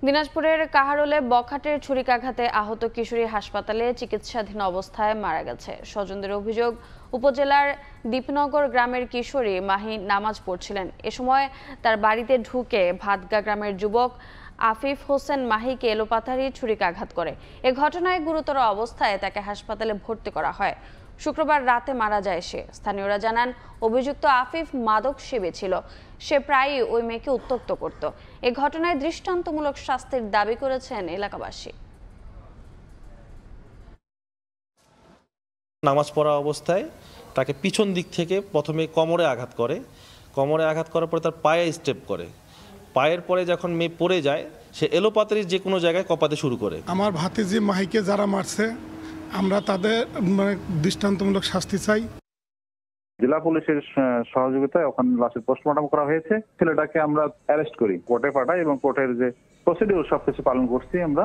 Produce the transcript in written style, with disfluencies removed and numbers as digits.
দিনাজপুরের কাহারোলে বখাটের ছুরিকাঘাতে আহত কিশোরী হাসপাতালে চিকিৎসাধীন অবস্থায় মারা গেছে। স্বজনদের অভিযোগ, উপজেলার দীপনগর গ্রামের কিশোরী মাহি নামাজ পড়ছিলেন। এ সময় তার বাড়িতে ঢুকে ভাতগা গ্রামের যুবক আফিফ হোসেন মাহিকে এলোপাতাড়ি ছুরিকাঘাত করে। এ ঘটনায় গুরুতর অবস্থায় তাকে হাসপাতালে ভর্তি করা হয়। শুক্রবার রাতে মারা যায় সে। স্থানীয়রা জানান, অভিযুক্ত আফিফ মাদক সেবী ছিল। সে প্রায়ই ওই মেয়েকে উত্ত্যক্ত করত। এ ঘটনায় দৃষ্টান্তমূলক শাস্তির দাবি করেছেন এলাকাবাসী। নামাজ পড়া অবস্থায় তাকে পিছন দিক থেকে প্রথমে কোমরে আঘাত করে। কোমরে আঘাত করার পরে তার পায়ে স্টেপ করে। পায়ের পরে যখন মেয়ে পড়ে যায়, সে এলোপাতাড়ি যে কোনো জায়গায় কপাতে শুরু করে। আমার ভাতিজি মাহিকে যারা মারছে, আমরা তাদের দৃষ্টান্তমূলক শাস্তি চাই। জেলা পুলিশের সহযোগিতায় ওখানে লাশের পোস্টমর্টম করা হয়েছে। ছেলেটাকে আমরা অ্যারেস্ট করি, কোর্টে পাঠাই এবং কোর্টের যে প্রসিডিউর সবকিছু পালন করছি আমরা।